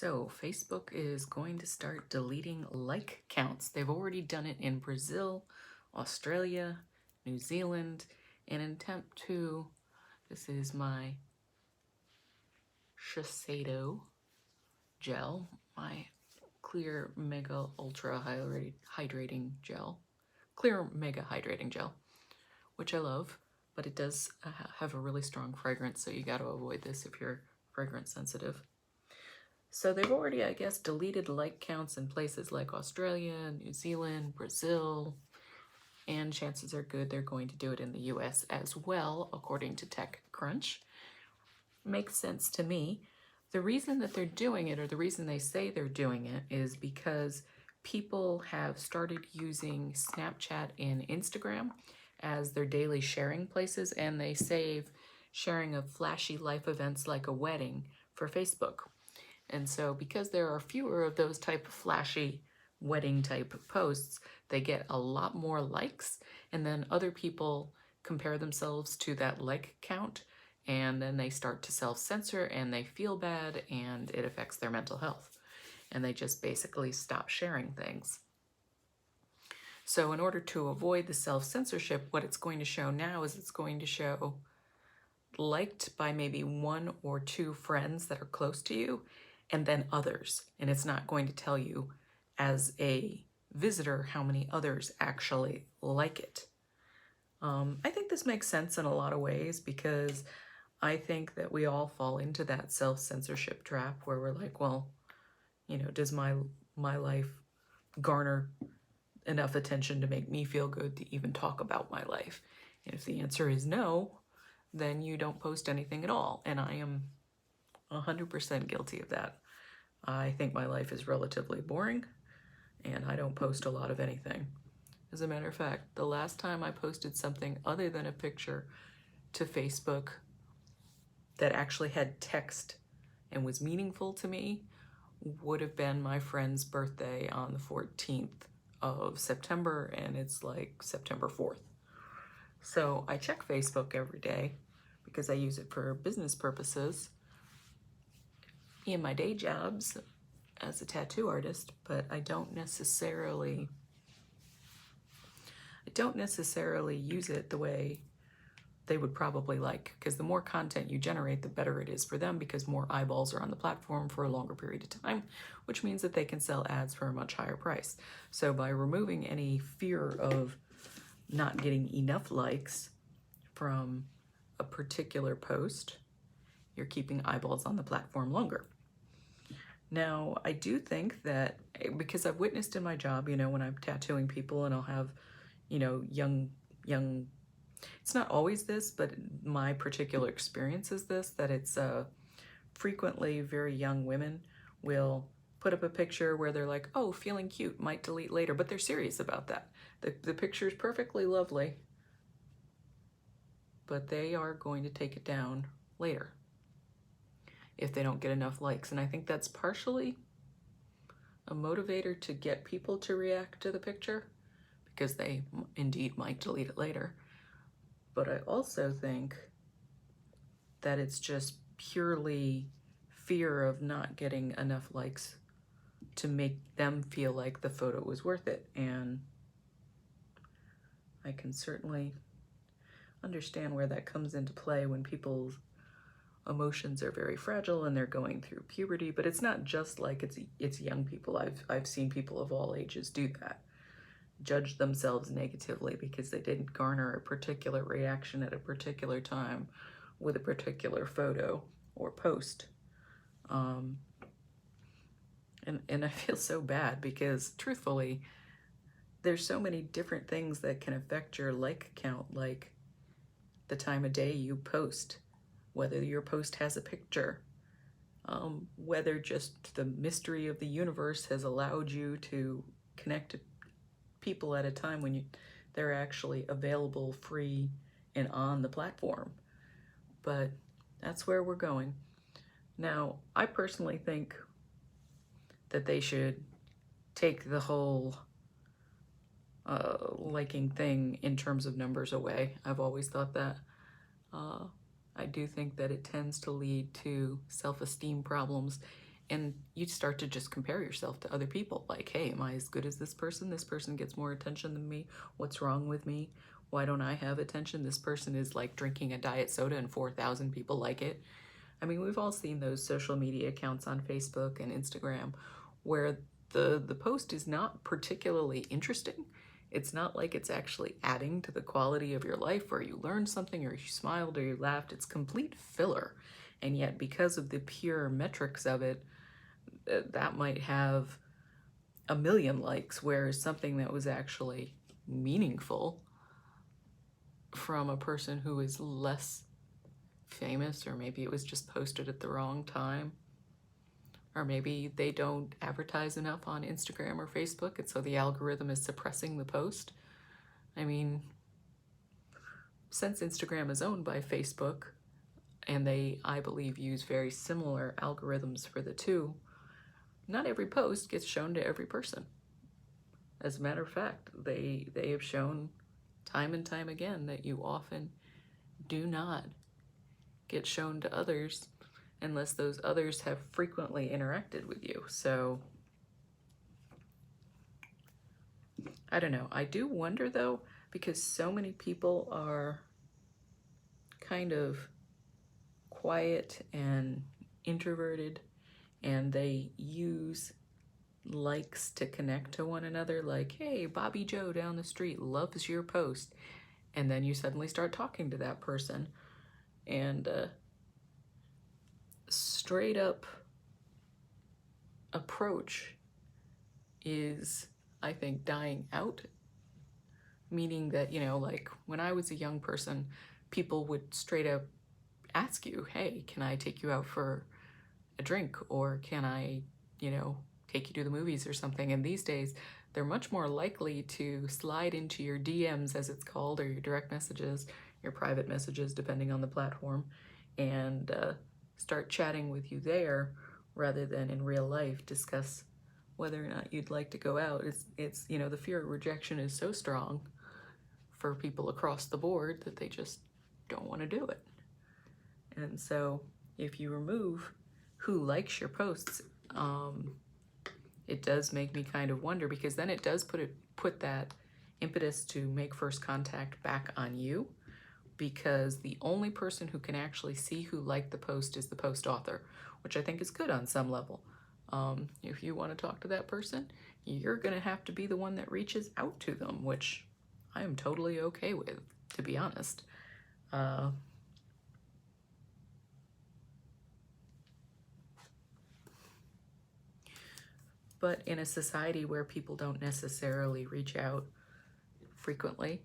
So Facebook is going to start deleting like counts. They've already done it in Brazil, Australia, New Zealand, in an attempt to, this is my SHISEIDO gel, my clear mega ultra hydrating gel, clear mega hydrating gel, which I love, but it does have a really strong fragrance, so you got to avoid this if you're fragrance sensitive. So they've already, I guess, deleted like counts in places like Australia, New Zealand, Brazil, and chances are good they're going to do it in the US as well, according to TechCrunch. Makes sense to me. The reason that they're doing it, or the reason they say they're doing it, is because people have started using Snapchat and Instagram as their daily sharing places, and they save sharing of flashy life events like a wedding for Facebook. And so because there are fewer of those type of flashy wedding type posts, they get a lot more likes, and then other people compare themselves to that like count, and then they start to self-censor and they feel bad and it affects their mental health. And they just basically stop sharing things. So in order to avoid the self-censorship, what it's going to show now is it's going to show liked by maybe one or two friends that are close to you, and then others. And it's not going to tell you as a visitor how many others actually like it. I think this makes sense in a lot of ways, because I think that we all fall into that self-censorship trap where we're like, well, you know, does my life garner enough attention to make me feel good to even talk about my life? And if the answer is no, then you don't post anything at all. And I am 100% guilty of that. I think my life is relatively boring, and I don't post a lot of anything. As a matter of fact, the last time I posted something other than a picture to Facebook that actually had text and was meaningful to me would have been my friend's birthday on the 14th of September, and it's like September 4th. So I check Facebook every day because I use it for business purposes in my day jobs as a tattoo artist, but I don't necessarily use it the way they would probably like, because the more content you generate, the better it is for them, because more eyeballs are on the platform for a longer period of time, which means that they can sell ads for a much higher price. So by removing any fear of not getting enough likes from a particular post, you're keeping eyeballs on the platform longer. Now, I do think that, because I've witnessed in my job, you know, when I'm tattooing people and I'll have, you know, young, it's not always this, but my particular experience is this, that it's frequently very young women will put up a picture where they're like, oh, feeling cute, might delete later, but they're serious about that. The picture is perfectly lovely, but they are going to take it down later if they don't get enough likes. And I think that's partially a motivator to get people to react to the picture, because they indeed might delete it later. But I also think that it's just purely fear of not getting enough likes to make them feel like the photo was worth it. And I can certainly understand where that comes into play when people's emotions are very fragile and they're going through puberty. But it's not just like it's young people. I've seen people of all ages do that, judge themselves negatively because they didn't garner a particular reaction at a particular time with a particular photo or post. And I feel so bad, because truthfully, there's so many different things that can affect your like count, like the time of day you post, whether your post has a picture, whether just the mystery of the universe has allowed you to connect to people at a time when they're actually available, free, and on the platform. But that's where we're going. Now, I personally think that they should take the whole liking thing in terms of numbers away. I've always thought that. I do think that it tends to lead to self-esteem problems and you start to just compare yourself to other people. Like, hey, am I as good as this person? This person gets more attention than me. What's wrong with me? Why don't I have attention? This person is like drinking a diet soda and 4,000 people like it. I mean, we've all seen those social media accounts on Facebook and Instagram where the post is not particularly interesting. It's not like it's actually adding to the quality of your life, or you learned something, or you smiled, or you laughed. It's complete filler. And yet, because of the pure metrics of it, that might have a million likes, whereas something that was actually meaningful from a person who is less famous, or maybe it was just posted at the wrong time, or maybe they don't advertise enough on Instagram or Facebook, and so the algorithm is suppressing the post. I mean, since Instagram is owned by Facebook, and they, I believe, use very similar algorithms for the two, not every post gets shown to every person. As a matter of fact, they have shown time and time again that you often do not get shown to others unless those others have frequently interacted with you. So I don't know. I do wonder though, because so many people are kind of quiet and introverted, and they use likes to connect to one another, like, hey, Bobby Joe down the street loves your post, and then you suddenly start talking to that person, and straight up approach is, I think, dying out. Meaning that, you know, like when I was a young person, people would straight up ask you, hey, can I take you out for a drink, or can I, you know, take you to the movies or something? And these days, they're much more likely to slide into your DMs, as it's called, or your direct messages, your private messages, depending on the platform, and start chatting with you there rather than in real life discuss whether or not you'd like to go out. It's you know, the fear of rejection is so strong for people across the board that they just don't want to do it. And so if you remove who likes your posts, it does make me kind of wonder, because then it does put that impetus to make first contact back on you, because the only person who can actually see who liked the post is the post author, which I think is good on some level. If you want to talk to that person, you're going to have to be the one that reaches out to them, which I am totally okay with, to be honest. But in a society where people don't necessarily reach out frequently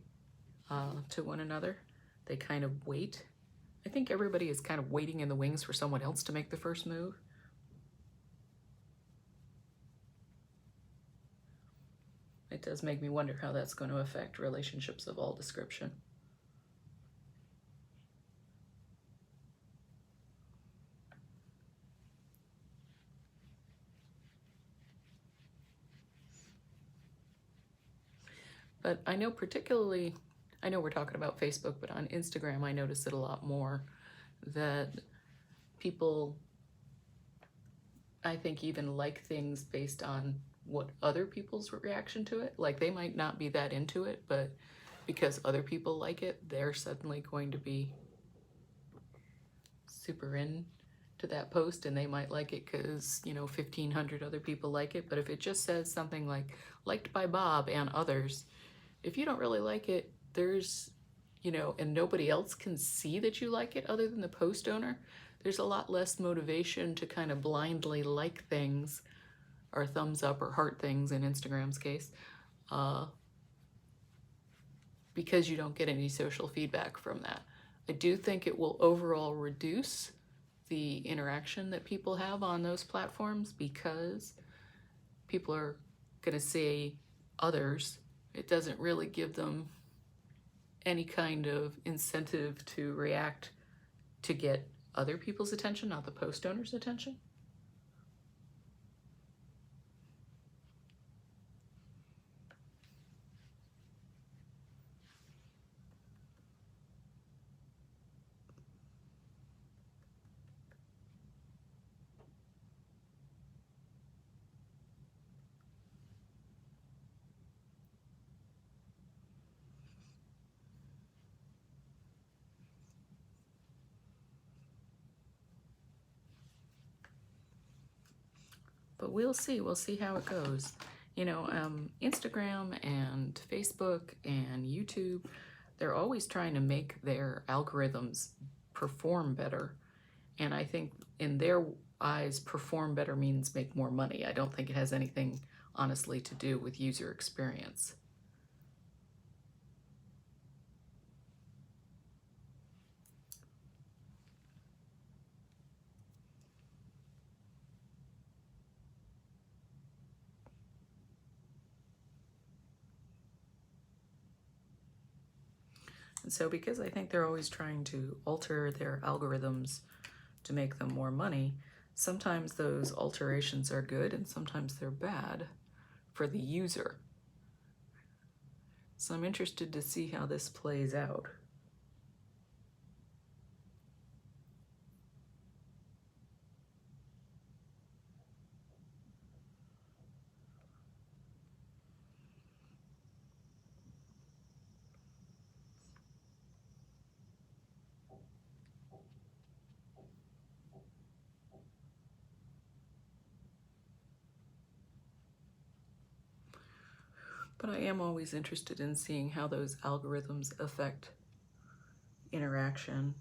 to one another, they kind of wait. I think everybody is kind of waiting in the wings for someone else to make the first move. It does make me wonder how that's going to affect relationships of all description. But I know particularly, I know we're talking about Facebook, but on Instagram I notice it a lot more, that people, I think, even like things based on what other people's reaction to it. Like, they might not be that into it, but because other people like it, they're suddenly going to be super in to that post, and they might like it because, you know, 1,500 other people like it. But if it just says something like, liked by Bob and others, if you don't really like it, there's, you know, and nobody else can see that you like it other than the post owner, there's a lot less motivation to kind of blindly like things, or thumbs up or heart things in Instagram's case, because you don't get any social feedback from that. I do think it will overall reduce the interaction that people have on those platforms, because people are going to see others. It doesn't really give them any kind of incentive to react to get other people's attention, not the post owner's attention. But we'll see how it goes. You know, Instagram and Facebook and YouTube, they're always trying to make their algorithms perform better. And I think in their eyes, perform better means make more money. I don't think it has anything, honestly, to do with user experience. And so because I think they're always trying to alter their algorithms to make them more money, sometimes those alterations are good and sometimes they're bad for the user. So I'm interested to see how this plays out. But I am always interested in seeing how those algorithms affect interaction.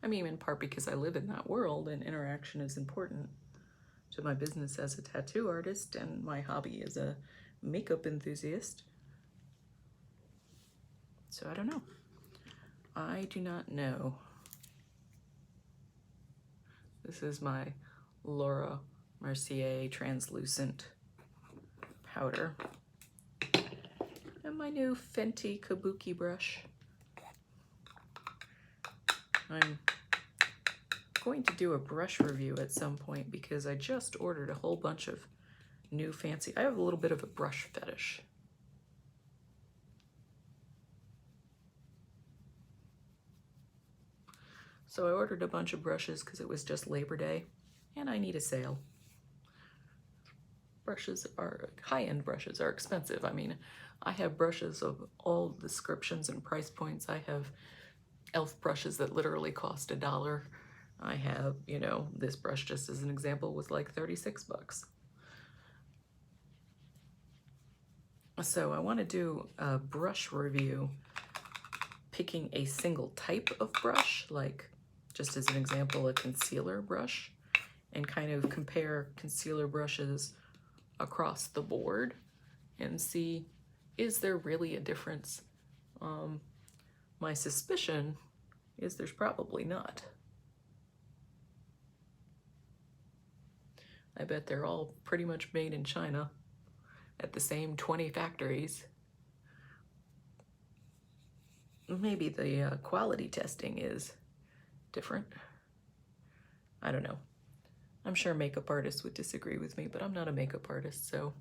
I mean, in part because I live in that world and interaction is important to my business as a tattoo artist and my hobby as a makeup enthusiast. So I don't know. I do not know. This is my Laura Mercier translucent powder. And my new Fenty Kabuki brush. I'm going to do a brush review at some point because I just ordered a whole bunch of new fancy. I have a little bit of a brush fetish. So I ordered a bunch of brushes because it was just Labor Day and I need a sale. Brushes are, high-end brushes are expensive. I mean, I have brushes of all descriptions and price points. I have e.l.f. brushes that literally cost $1. I have, you know, this brush, just as an example, was like 36 bucks. So I want to do a brush review, picking a single type of brush, like just as an example, a concealer brush, and kind of compare concealer brushes across the board and see, is there really a difference? My suspicion is there's probably not. I bet they're all pretty much made in China at the same 20 factories. Maybe the quality testing is different. I don't know. I'm sure makeup artists would disagree with me, but I'm not a makeup artist, so.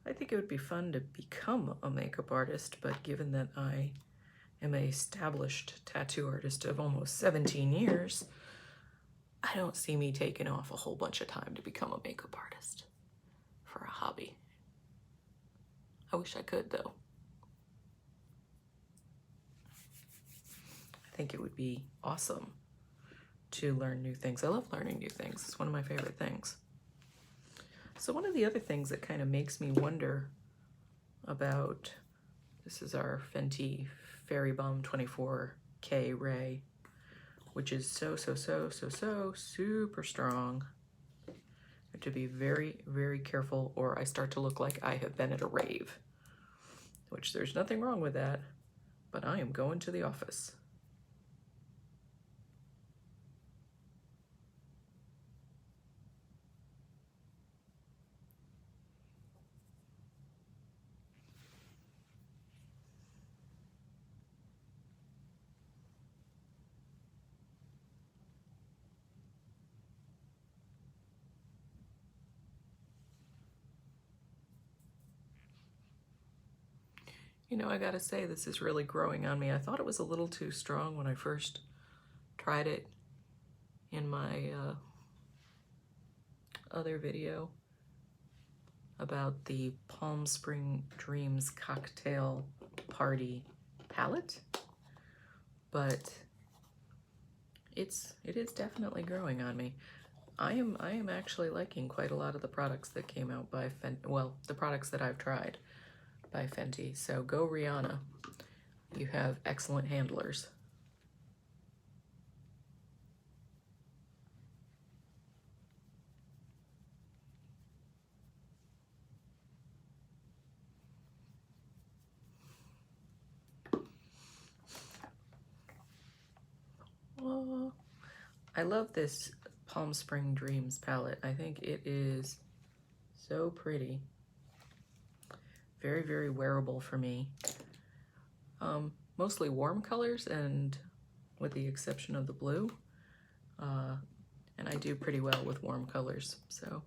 I think it would be fun to become a makeup artist, but given that I am an established tattoo artist of almost 17 years, I don't see me taking off a whole bunch of time to become a makeup artist for a hobby. I wish I could, though. I think it would be awesome to learn new things. I love learning new things. It's one of my favorite things. So one of the other things that kind of makes me wonder about, this is our Fenty Fairy Balm 24K Ray, which is so super strong. I have to be very, very careful or I start to look like I have been at a rave, which there's nothing wrong with that, but I am going to the office. You know, I gotta say, this is really growing on me. I thought it was a little too strong when I first tried it in my other video. about the Palm Spring Dreams Cocktail Party palette, but it is definitely growing on me. I am actually liking quite a lot of the products that came out by Fenty, well, the products that I've tried by Fenty. So go Rihanna. You have excellent handlers. Oh, I love this Palm Spring Dreams palette. I think it is so pretty. Very, very wearable for me. Mostly warm colors, and with the exception of the blue. And I do pretty well with warm colors, so.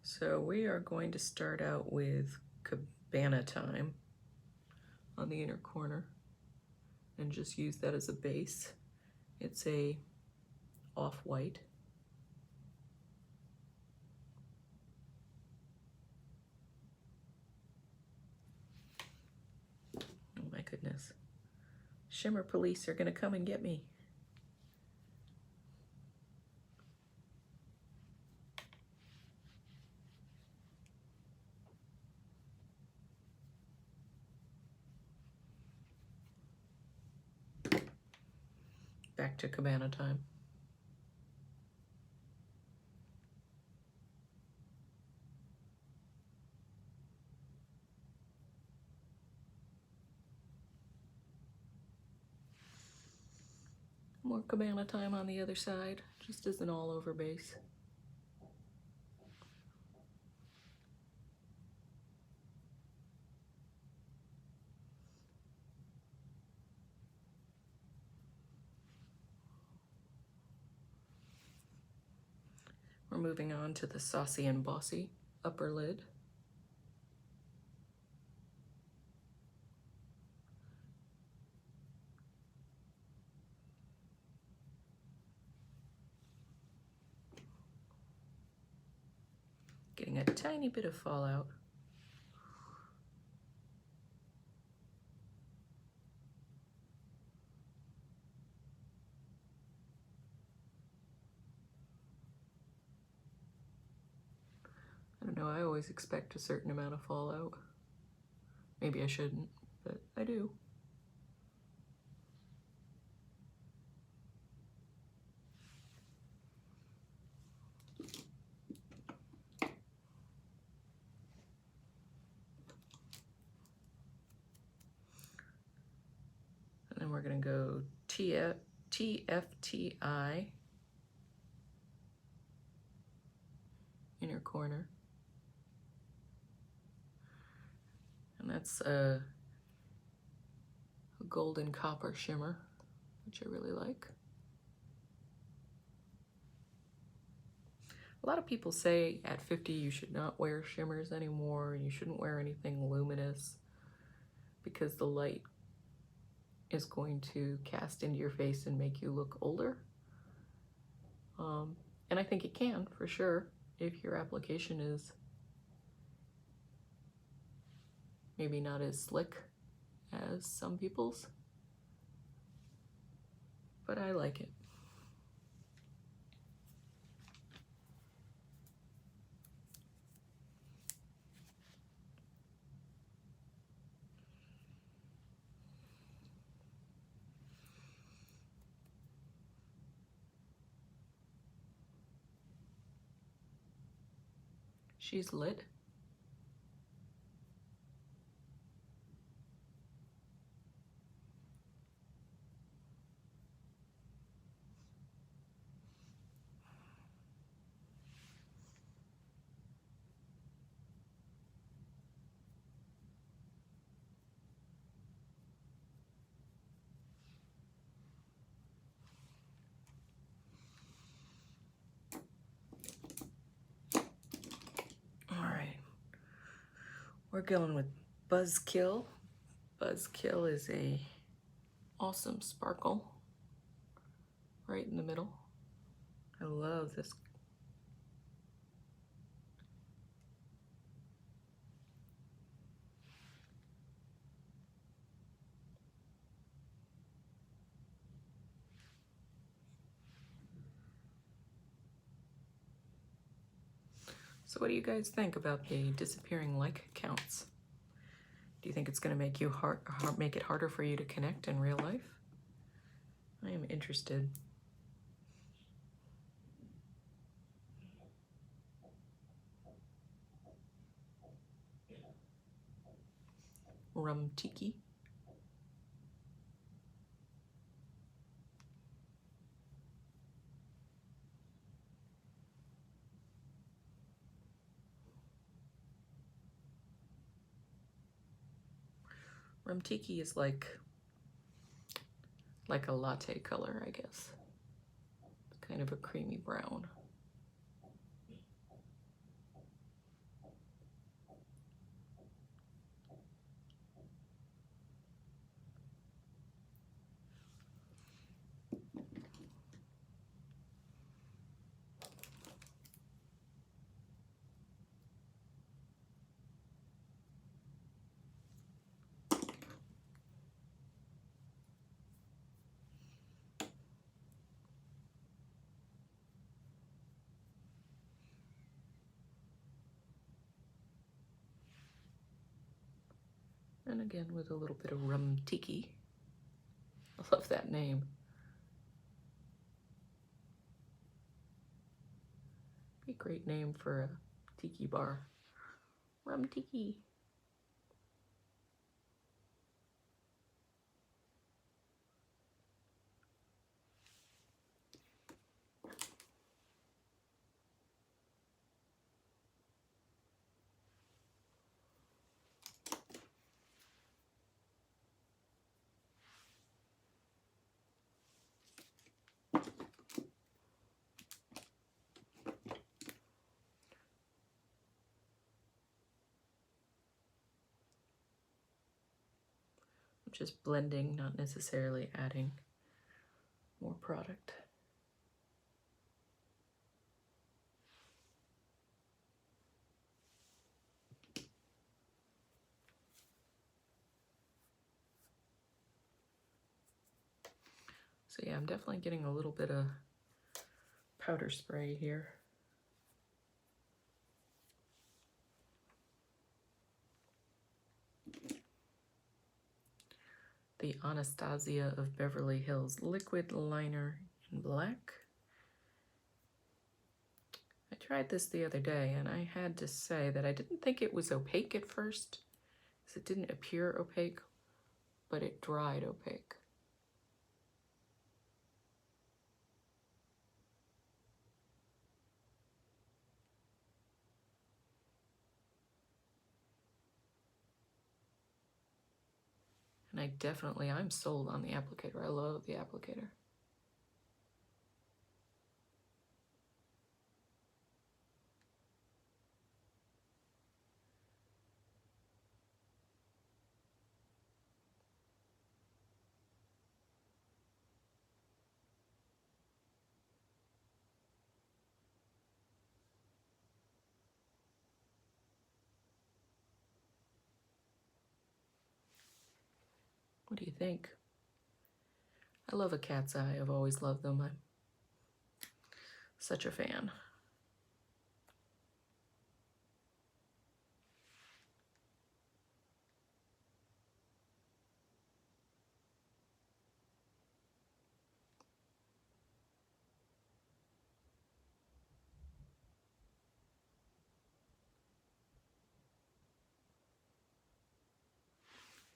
So we are going to start out with Cabana Time on the inner corner and just use that as a base. It's a off-white. Oh my goodness. Shimmer police are gonna come and get me. Back to Cabana Time. More Cabana Time on the other side, just as an all-over base. We're moving on to the Saucy and Bossy upper lid. Getting a tiny bit of fallout. I don't know, I always expect a certain amount of fallout. Maybe I shouldn't, but I do. And then we're gonna go TFTI, inner corner. And that's a golden copper shimmer, which I really like. A lot of people say at 50 you should not wear shimmers anymore, and you shouldn't wear anything luminous because the light is going to cast into your face and make you look older. And I think it can, for sure, if your application is maybe not as slick as some people's, but I like it. She's lit. We're going with Buzzkill. Buzzkill is a awesome sparkle right in the middle. I love this. So what do you guys think about the disappearing like counts? Do you think it's going to make make it harder for you to connect in real life? I am interested. Rum tiki. Rum tiki is like a latte color, I guess. Kind of a creamy brown. And again with a little bit of rum tiki. I love that name. Be a great name for a tiki bar. Rum tiki. Just blending, not necessarily adding more product. So yeah, I'm definitely getting a little bit of powder spray here. The Anastasia of Beverly Hills liquid liner in black. I tried this the other day and I had to say that I didn't think it was opaque at first, because it didn't appear opaque, but it dried opaque. And I'm sold on the applicator. I love the applicator. What do you think? I love a cat's eye. I've always loved them. I'm such a fan.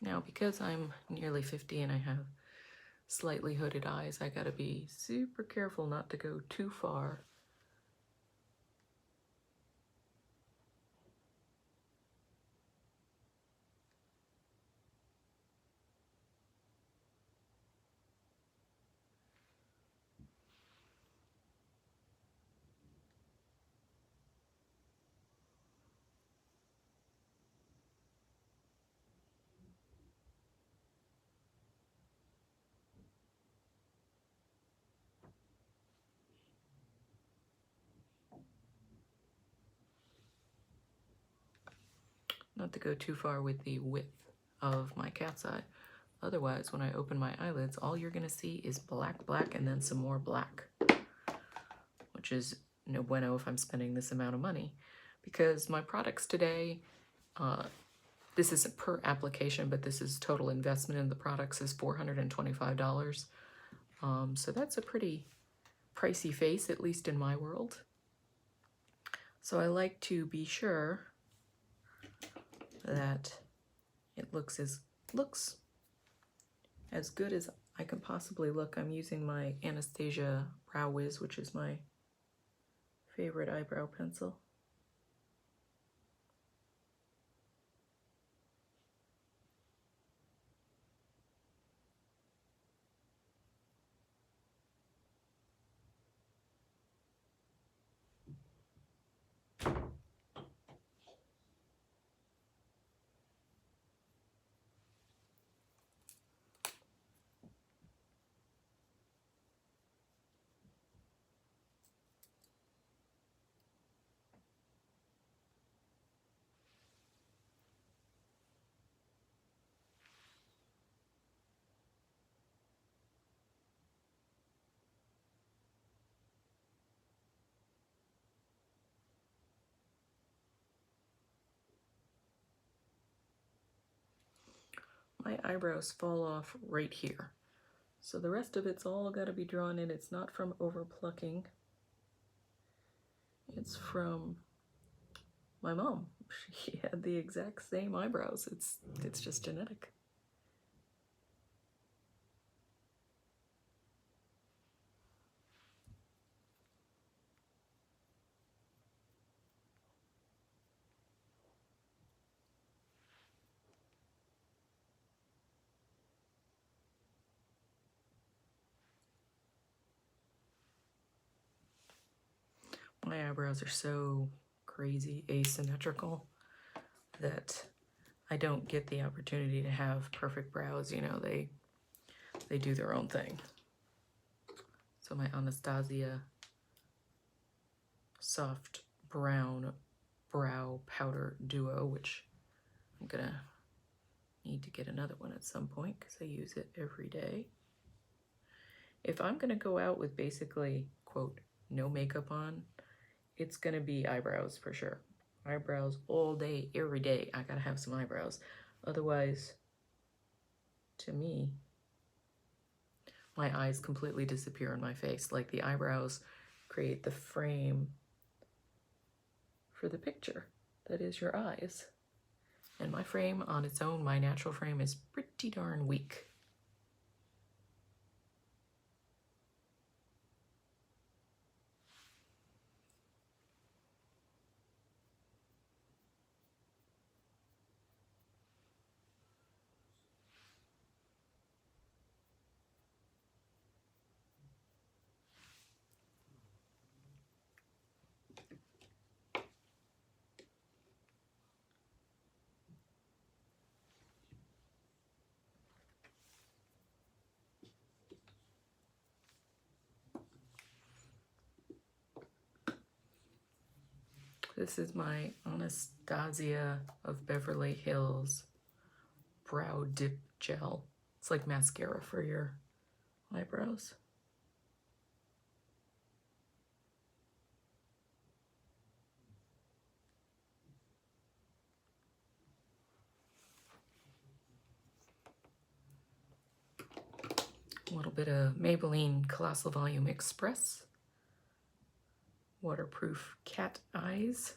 Now, because I'm nearly 50 and I have slightly hooded eyes, I gotta be super careful not to go too far. not to go too far with the width of my cat's eye. Otherwise, when I open my eyelids, all you're gonna see is black, black, and then some more black, which is no bueno if I'm spending this amount of money, because my products today, this isn't per application, but this is total investment in the products is $425. So that's a pretty pricey face, at least in my world. So I like to be sure that it looks as good as I can possibly look. I'm using my Anastasia Brow Wiz, which is my favorite eyebrow pencil. My eyebrows fall off right here. So the rest of it's all got to be drawn in. It's not from over plucking. It's from my mom. She had the exact same eyebrows. It's just genetic. My eyebrows are so crazy asymmetrical that I don't get the opportunity to have perfect brows. You know, they do their own thing. So my Anastasia soft brown brow powder duo, which I'm gonna need to get another one at some point because I use it every day. If I'm gonna go out with basically, quote, no makeup on, it's gonna be eyebrows for sure. Eyebrows all day, every day. I gotta have some eyebrows. Otherwise, to me, my eyes completely disappear in my face. Like the eyebrows create the frame for the picture that is your eyes. And my frame on its own, my natural frame, is pretty darn weak. This is my Anastasia of Beverly Hills Browdip gel. It's like mascara for your eyebrows. A little bit of Maybelline Colossal Volume Express. Waterproof cat eyes.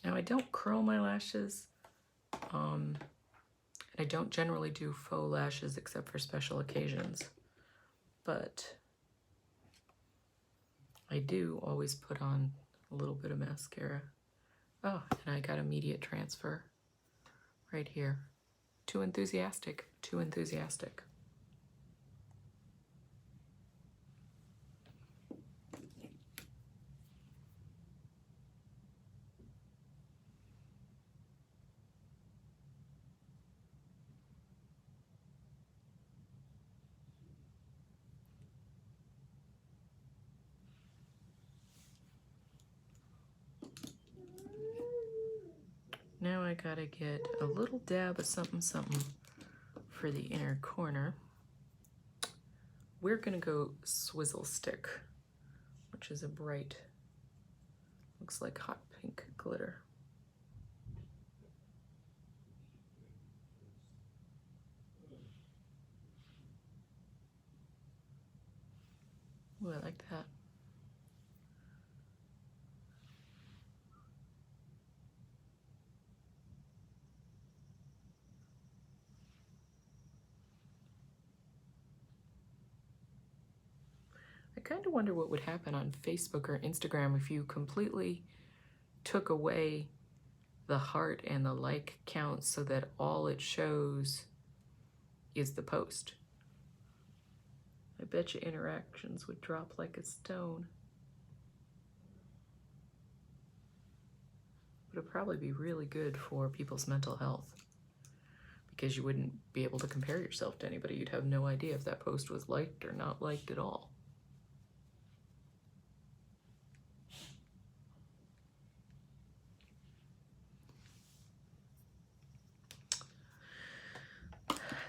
Now I don't curl my lashes, and I don't generally do faux lashes except for special occasions, but I do always put on a little bit of mascara. Oh, and I got immediate transfer right here. Too enthusiastic, too enthusiastic. Now I gotta get a little dab of something something for the inner corner. We're gonna go Swizzle Stick, which is a bright, looks like hot pink glitter. Ooh, I like that. I kind of wonder what would happen on Facebook or Instagram if you completely took away the heart and the like count so that all it shows is the post. I bet you interactions would drop like a stone. But it'd probably be really good for people's mental health because you wouldn't be able to compare yourself to anybody. You'd have no idea if that post was liked or not liked at all.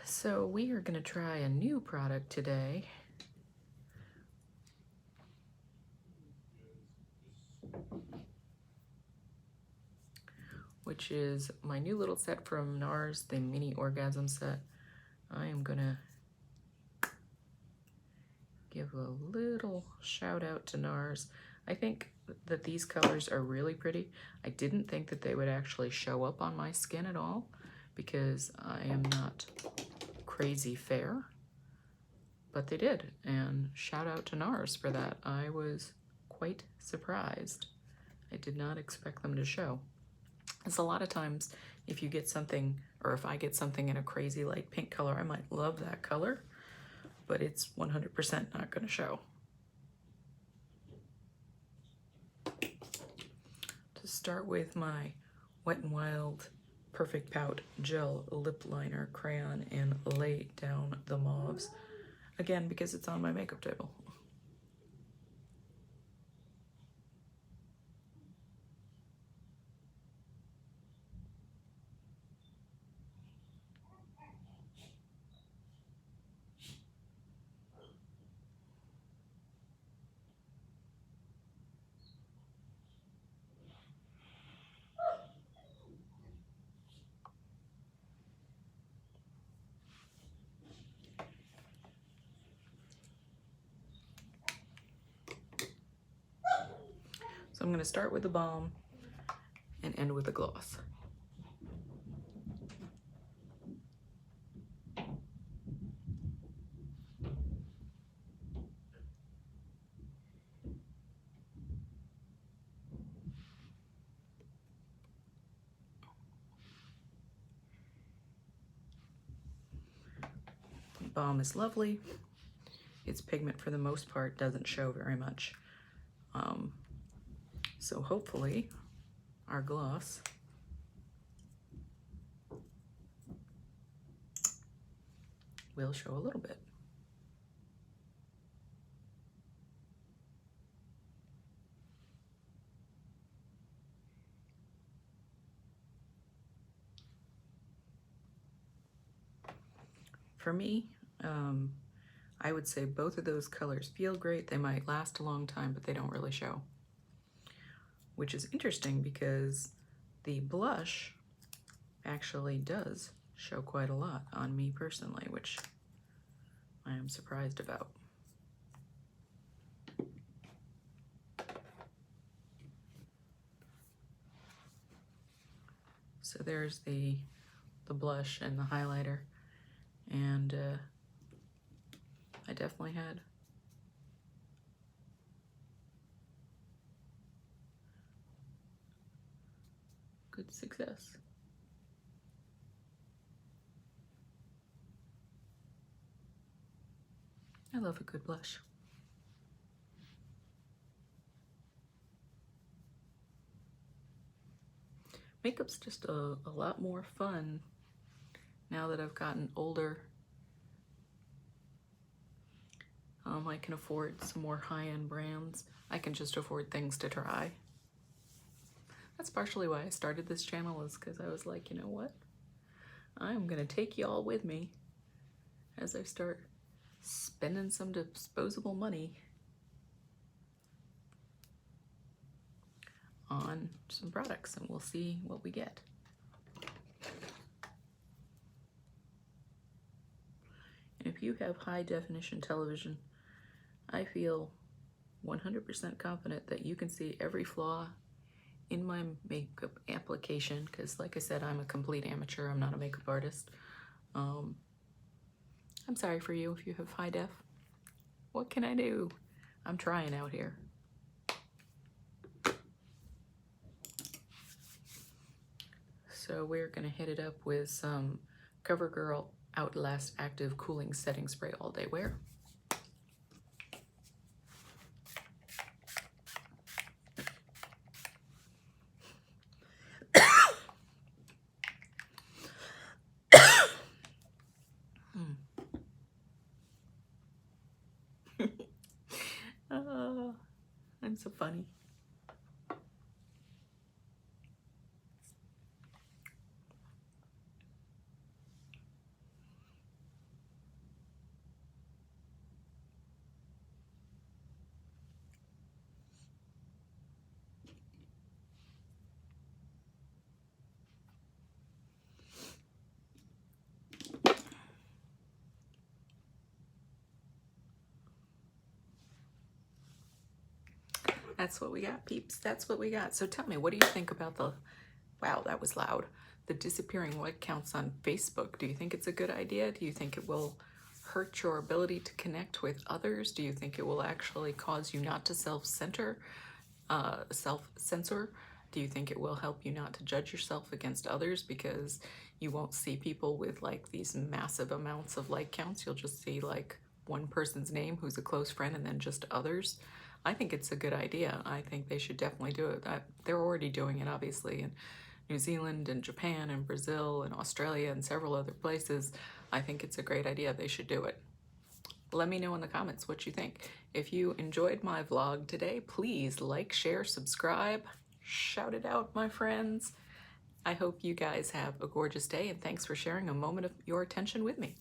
So we are going to try a new product today. Which is my new little set from NARS, the mini Orgasm set. I am going to give a little shout out to NARS. I think that these colors are really pretty. I didn't think that they would actually show up on my skin at all because I am not crazy fair, but they did, and shout out to NARS for that. I was quite surprised. I did not expect them to show. Because a lot of times if you get something, or if I get something in a crazy light pink color, I might love that color, but it's 100% not going to show. To start with, my Wet n Wild Perfect Pout Gel Lip Liner Crayon and lay down the mauves. Again, because it's on my makeup table. So I'm going to start with the balm and end with the gloss. The balm is lovely. Its pigment, for the most part, doesn't show very much. So hopefully our gloss will show a little bit. For me, I would say both of those colors feel great. They might last a long time, but they don't really show. Which is interesting because the blush actually does show quite a lot on me personally, which I am surprised about. So there's the blush and the highlighter, and I definitely had good success. I love a good blush. Makeup's just a lot more fun now that I've gotten older. I can afford some more high-end brands. I can just afford things to try. That's partially why I started this channel, is because I was like, you know what? I'm gonna take y'all with me as I start spending some disposable money on some products, and we'll see what we get. And if you have high definition television, I feel 100% confident that you can see every flaw in my makeup application, because like I said, I'm a complete amateur. I'm not a makeup artist. I'm sorry for you if you have high def. What can I do? I'm trying out here. So we're gonna hit it up with some CoverGirl Outlast Active Cooling Setting Spray All Day Wear. I'm so funny. That's what we got, peeps. That's what we got. So tell me, what do you think about the, wow, that was loud, the disappearing like counts on Facebook? Do you think it's a good idea? Do you think it will hurt your ability to connect with others? Do you think it will actually cause you not to self-censor? Do you think it will help you not to judge yourself against others because you won't see people with like these massive amounts of like counts? You'll just see like one person's name who's a close friend and then just others. I think it's a good idea. I think they should definitely do it. They're already doing it, obviously, in New Zealand and Japan and Brazil and Australia and several other places. I think it's a great idea. They should do it. Let me know in the comments what you think. If you enjoyed my vlog today, please like, share, subscribe. Shout it out, my friends. I hope you guys have a gorgeous day, and thanks for sharing a moment of your attention with me.